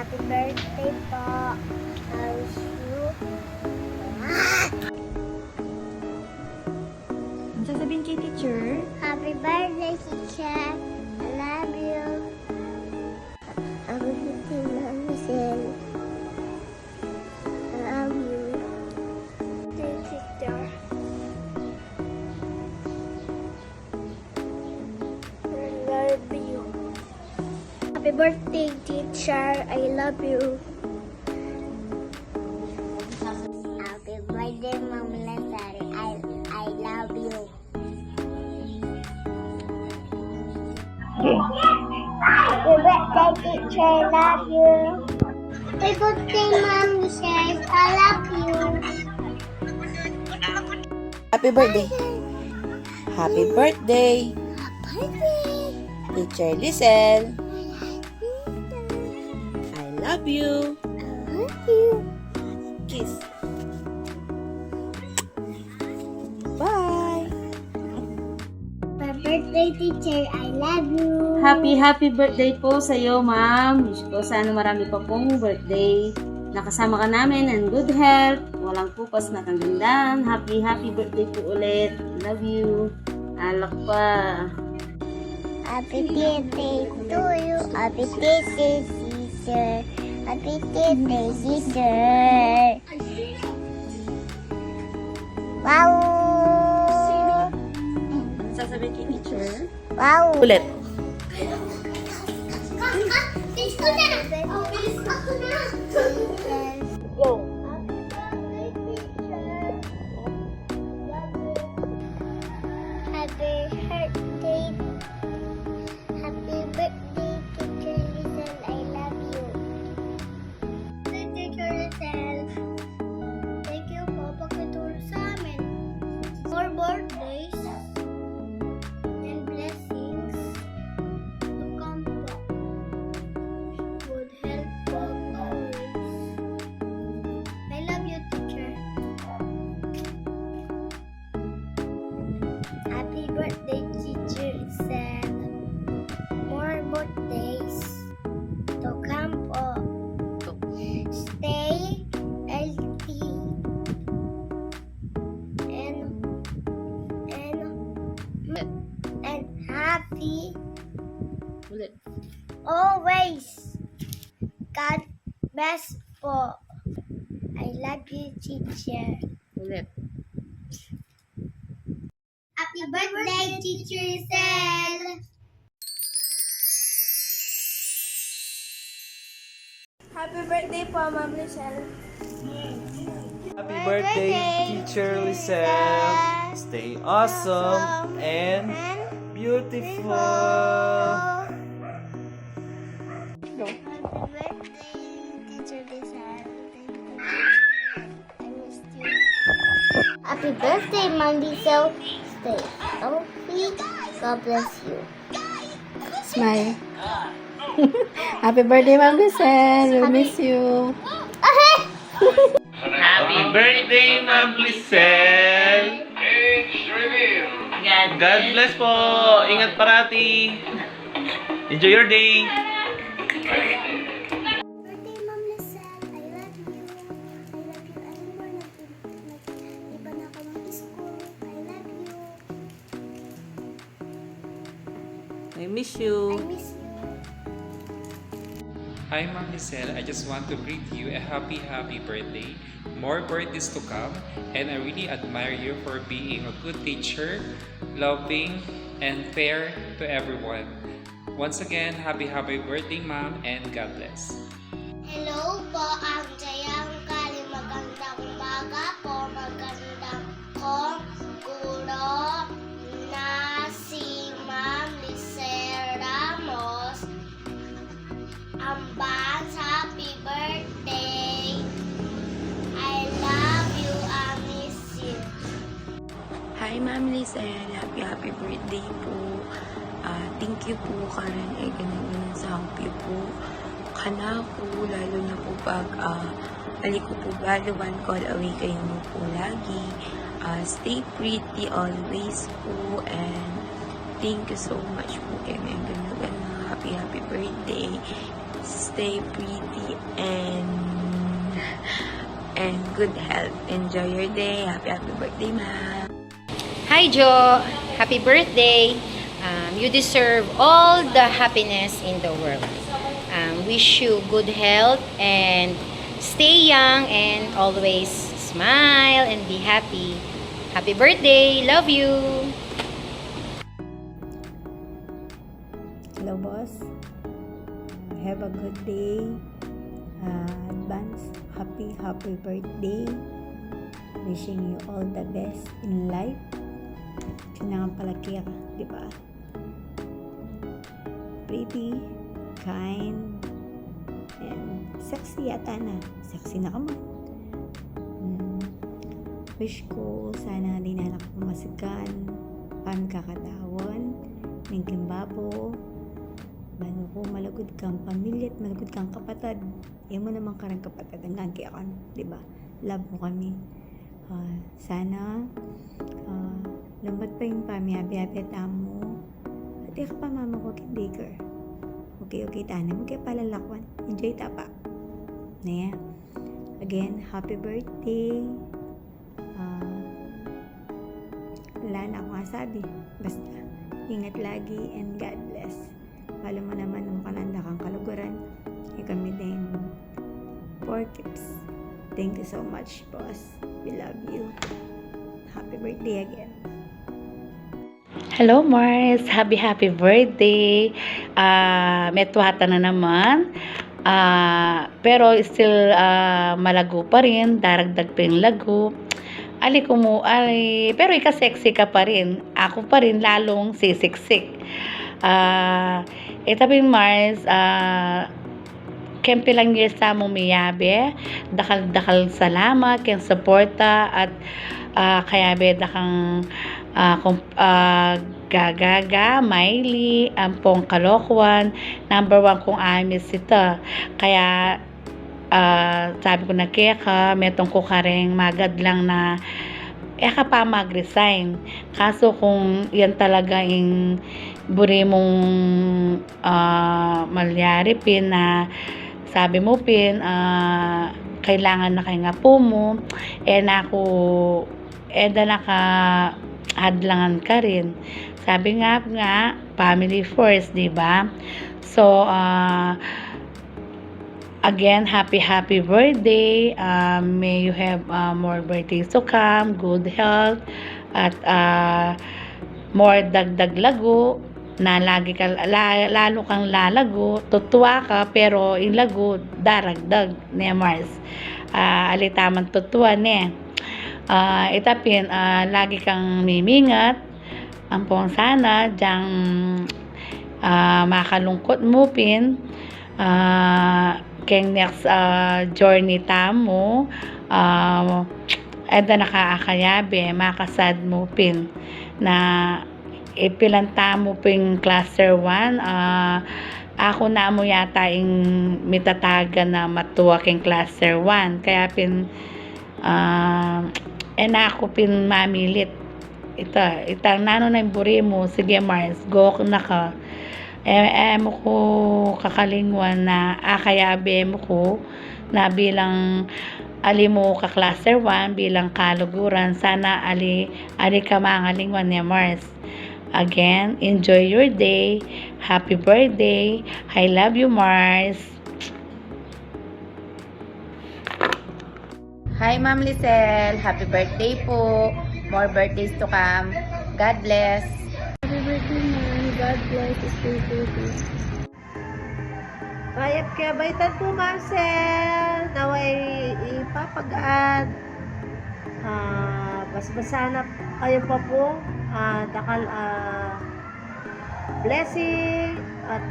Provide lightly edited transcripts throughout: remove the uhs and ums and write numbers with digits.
Happy birthday po. I wish you. Ang sasabihin kay teacher? Happy birthday, teacher. I love you. Happy birthday, Ma'am Michelle. I love you. Thank you, teacher. I love you. Happy birthday, teacher. I love you. Happy birthday, Ma'am Lazari. I love you. Happy birthday, teacher. I love you. Happy birthday, Ma'am Michelle. I love you. Happy birthday. Happy birthday, Birthday. Teacher Lisel. I love you. I love you. Kiss. Bye. Happy birthday, teacher. I love you. Happy birthday po sa iyo, ma'am. Wish ko sana marami pa pong birthday. Nakasama ka namin and good health. Walang pupas na kagandahan. Happy birthday po ulit. Love you. Alak pa. Happy birthday to you. Happy birthday, teacher. Happy birthday, teacher. Wow! Sasabihin kay teacher? Wow! Ulit. Bilis ko na! Bilis ako na! Go. Happy birthday. Happy birthday, Teacher Lisel. I love you. Teacher Lisel, thank you po pagtuturo sa amin. More birthdays and blessings to come po. Good health po always. I love you, teacher. Happy birthday, Teacher Lisel. More birthdays to come po. Stay healthy and happy Ulit. always. God bless po. I love you, teacher. Ulit. Happy birthday, Teacher Lisel. Happy birthday po, Ma'am Lisel. Happy birthday, Teacher Lisel. Stay awesome and beautiful. Happy birthday, Teacher Lisel. I missed you. Happy birthday, Ma'am Lisel. Stay healthy. God bless you. Smile. Happy birthday, Ma'am Lisel. We miss you. Happy birthday, Ma'am Lisel. God bless po. Ingat parati. Enjoy your day. Birthday, Ma'am Lisel. I love you. I love you anymore. Iba na ako mag-school. I love you. I miss you. I miss you. Hi Ma'am Lisel, I just want to greet you a happy birthday. More birthdays to come, and I really admire you for being a good teacher, loving, and fair to everyone. Once again, happy birthday ma'am, and God bless. Hello po, ang Jayang Kali. Magandang umaga po. Magandang kong guro na si Ma'am Lisel Ramos. Ambas, happy birthday. I love you, I miss you. Hi Ma'am Lisel, happy birthday po. Thank you po karon ay ganun sa happy po. Kana po, lalo na po pag ali ko po balawan call away kayo mo po lagi. Stay pretty always po, and thank you so much po kay mga ganun. Happy birthday. stay pretty and good health. Enjoy your day. Happy birthday, ma'am. Hi, Jo. Happy birthday. You deserve all the happiness in the world. Wish you good health and stay young and always smile and be happy. Happy birthday. Love you. Hello, boss. Have a good day. Advance happy birthday. Wishing you all the best in life. Kailangan palaki ka, di ba? Pretty, kind, and sexy yata na. Sexy na ka mo. Wish ko sana di na nakapamasikan, pangkakatawan, ng kimbabo, bago ko malagod kang pamilya at malagod kang kapatid. Yan mo naman karang kapatid, hanggang kaya ka, di ba? Love mo kami. Sana, lambat pa yung pamiyabi-yabi mo. At ka pa mama ko kindaker. Okay, tanan mo kaya palalakwan. Enjoy tapa. Naya. Again, happy birthday. Wala na akong masabi. Basta, ingat lagi and God bless. Palo mo naman ang makalanda kang kaluguran. Kami din 4 kips. Thank you so much, boss. We love you. Happy birthday again. Hello, Mars. Happy birthday. Metwata na naman. Pero still malago pa rin. Daragdag pa yung lago. Pero ika-sexy ka pa rin. Ako pa rin lalong sisiksik. Itapin Mars, kempi lang years sa mong miyabe. Dakal salamat, keng suporta, at kayabe dakang Gagaga, Miley, Ampong Kalokwan, number 1 kong amis ito. Kaya, sabi ko na kaya ka, metong ko kareng magad lang na ka pa mag-resign. Kaso kung yan talaga yung buri mong malyari pin na sabi mo pin, kailangan na kayo nga po mo, na naka hadlangan ka rin. Sabi nga, family first, di ba? So, again, happy birthday. May you have more birthdays to come, good health, at more dagdag lago, na lagi ka, lalo kang lalago, tutuwa ka, pero yung lago, daragdag, ni Mars. Alitaman tutuwa, itapin, lagi kang mimingat, ampong sana, dyang makalungkot mo pin, keng next journey tamo, nakaakayabe, makasad mo pin, na ipilanta mo pin cluster 1, ako na mo yata yung mitataga na matuwa keng cluster 1, kaya pin, ako pin mamilit. Itang nano na yung buri mo, sige Mars, go na ka. Mo ko kakalingwan na akayabe mo ko na bilang ali mo ka cluster 1 bilang kaluguran, sana ali ka mangalingwan ni Mars. Again, enjoy your day. Happy birthday. I love you, Mars. Hi, Ma'am Lizelle. Happy birthday po. More birthdays to come. God bless. Happy birthday, ma'am. God bless. Stay pretty. Bayat kaya baitan po, Marcel. Naway ipapagaan. Basbasana kayo pa po. Dakal blessing at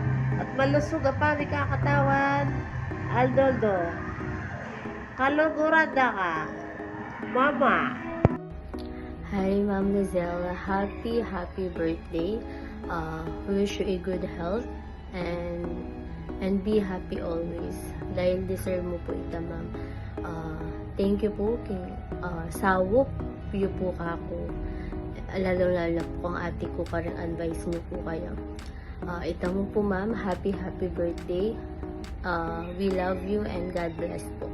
malusog pa ni kakatawan. Aldoldo. Kaluguran na ka. Mama. Hi, Ma'am Lizelle. Happy birthday. Wish you a good health and be happy always. Dahil deserve mo po ito, Ma'am. Thank you po kay sawop piyo po kako. Lalo po ang ate ko parang advice niyo po kayo. Ito mo po, Ma'am. Happy birthday. We love you and God bless po.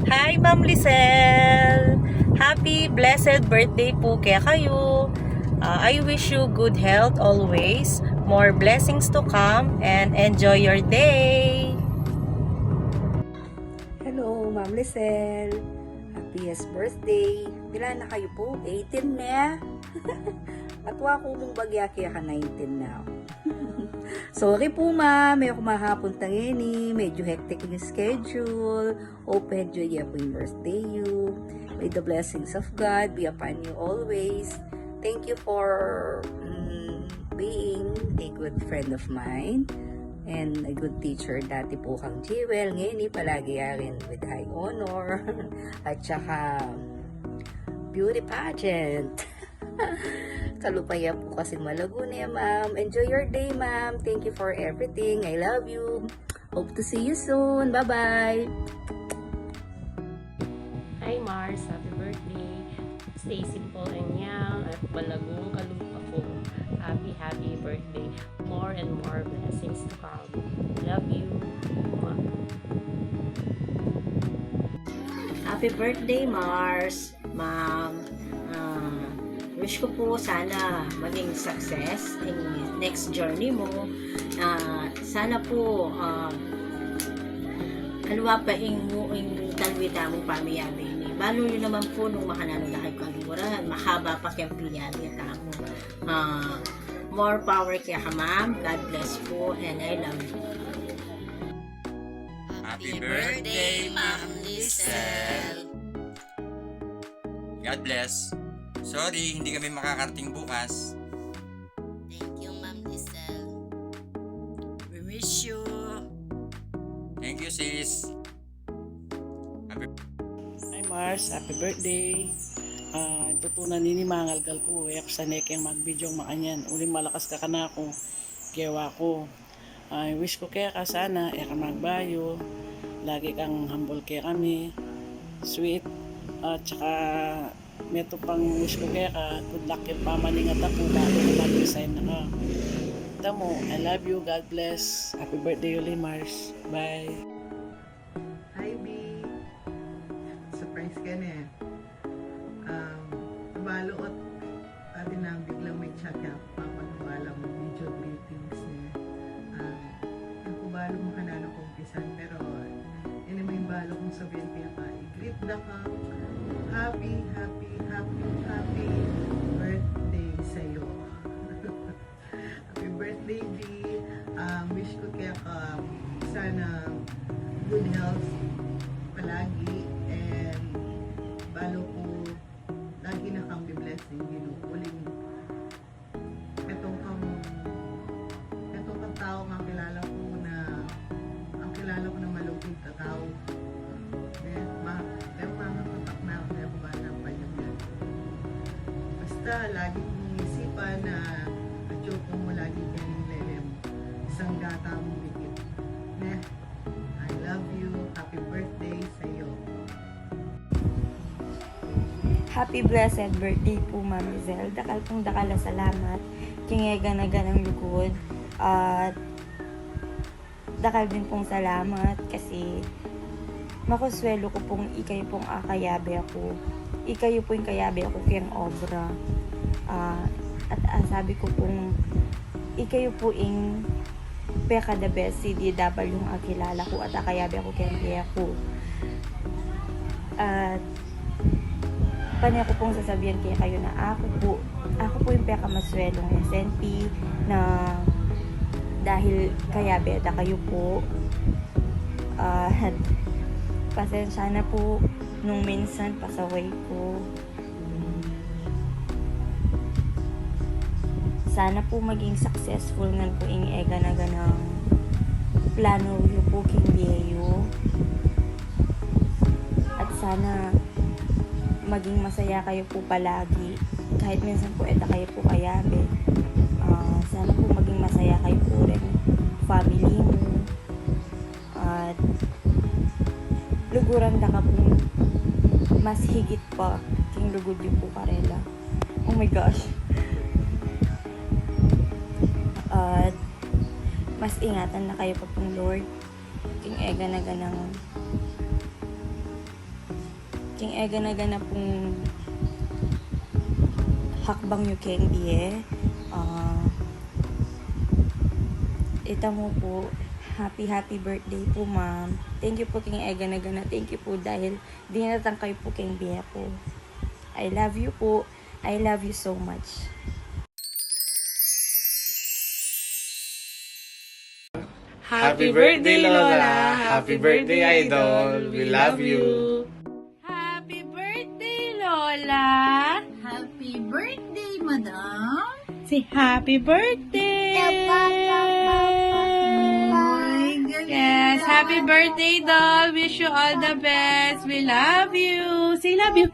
Hi, Ma'am Lizelle! Happy, blessed birthday po kaya kayo. I wish you good health always, more blessings to come, and enjoy your day! Hello, Ma'am Lizelle! Happiest birthday! Pila na kayo po? 18 na? Atwa ko mong bagya kaya ka 19 na. Sorry po ma'am, may kumahapon tangini, medyo hectic yung schedule. Hope enjoy po yung birthday you. May the blessings of God be upon you always. Thank you for being a good friend of mine and a good teacher. Dati po kang Jewel, ngayon palagi rin with high honor at saka beauty pageant. Kalupaya po kasi Malaguna, ma'am. Enjoy your day, ma'am. Thank you for everything. I love you. Hope to see you soon. Bye-bye. Hi Mars, happy birthday. Stay simple and young at palagong kalupa ko. Happy, happy birthday. More and more blessings to come. Love you. Happy birthday, Mars, ma'am. Wish ko po sana maging success in next journey mo. Sana po aluwapaing mo yung talwita mong pamiyami ni. Balo nyo naman po nung makanano na kayo kalimuran. Mahaba pa kayang piniyami mo. More power kaya ka, ma'am. God bless po and I love you. Happy birthday, Ma'am Lizelle! God bless. Sorry, hindi kami makakarating bukas. Thank you, Ma'am Lizelle. We miss you. Thank you, sis. Hi Mars, happy birthday. Tutunan nini mangalgal ko. Yak sa nekeng mag-video makanyan. Uling malakas ka na ako. Kewa ko. I wish ko kaya ka sana. Yak magbayo. Lagi kang humble kaya kami. Sweet. At saka meto pang wish ko kaya ka, good luck yung pamaningat ako bago na mag-resign na ka. Ito mo, I love you, God bless. Happy birthday ulit, Mars. Bye. Hi, B. Surprise ka na. Balot atin na biglang may chat ka, papagwala mo, video greetings niya. Ang kubalo mo ka na ng kumpisan, pero yun naman yung balo kong sabihin kaya ka, i-greet na ka. Happy, happy, happy, happy birthday sa'yo. Happy birthday, B. Wish ko kaya ka sana good health palagi and balo ko lagi na kang blessing, ginuuling etong kang tao ang kilala ko na malugod na tao. Mamapatak na ako na bata pa yun. Basta lagi kong isipan na joke mo lagi kaning lelem isang gata mong bigit. I love you. Happy birthday sa'yo. Happy blessed birthday po, Ma'am Lizelle. Dakal pong dakala salamat. Kingega na ganang lugod. At dakal din pong salamat kasi makuswelo ko pong ikayo pong akayabe ako. Ikayo po yung kayabe ako kayang obra. At sabi ko pong ikayo po yung peka the best CDW yung akilala ko at akayabe ako kayang kaya ko. At panya ko pong sasabihan kaya kayo na ako po yung pinakamaswelong SNP na dahil kayabe at kayo po pasensya na po nung minsan pasaway ko. Sana po maging successful nga po yung ega na ganang plano yung po kindiyo at sana maging masaya kayo po palagi kahit minsan po eta kayo po kayabe. Sana po maging masaya kayo po rin family mo at luguran na ka po mas higit pa king lugod yung po karela. Oh my gosh. At mas ingatan na kayo pa pong Lord. King ega na gana pong hakbang nyo keng biye. Ita mo po, happy birthday po ma'am. Thank you po king ega na gana. Thank you po dahil dinatang kayo po keng biye po. I love you po. I love you so much. Happy birthday, Lola! Happy birthday, Idol! We love you! Happy birthday, Lola! Happy birthday, Madam! Say happy birthday! Yes, happy birthday, doll! Wish you all the best! We love you! Say love you!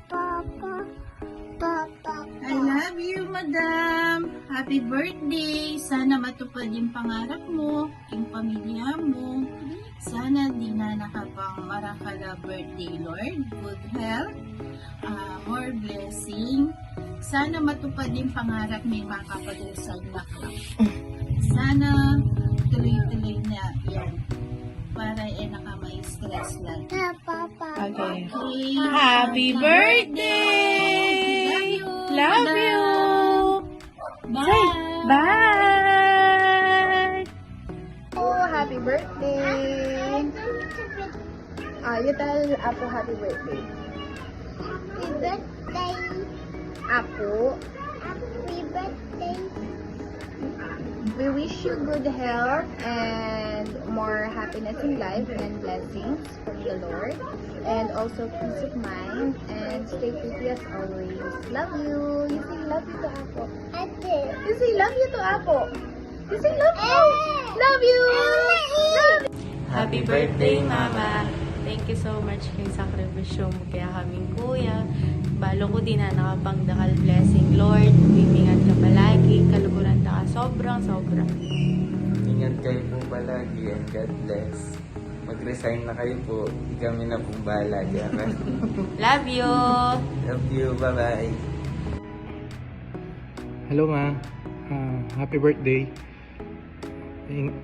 I love you, Madam! Happy birthday! Sana matupad yung pangarap mo, yung pamilya mo. Sana di na nakapang marakala birthday, Lord. Good health, more blessing. Sana matupad yung pangarap may makapadusal na ka. Sana tuloy-tuloy na yan. Para may stress lang. Okay. Happy birthday! Love you! Bye! Say bye! Oh, happy birthday! You tell Apo happy birthday. Happy birthday! Apo, Happy birthday! we wish you good health and more happiness in life and blessings from the Lord. And also peace of mind and stay pretty as always. Love you. You say love you to Apo. You say love you to Apo. You say love you. Love you. Love you. Happy birthday, Mama! Thank you so much kay sakripisyo mo kaya kaming kuya. Balo ko din na nakapangdakal blessing, Lord. Bimingat ka palagi, kaluguran ka sobrang. Ingat kayo po palagi and God bless. Mag-resign na kayo po. Kami na pong bahala dyan. Love you! Love you. Bye-bye. Hello ma. Happy birthday.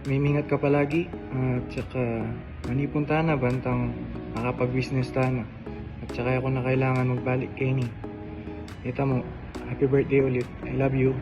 Mimingat ka palagi. At saka manipon ta na bantang makapag-business ta na. At saka ako na kailangan magbalik kay ni. Kita mo, happy birthday ulit. I love you.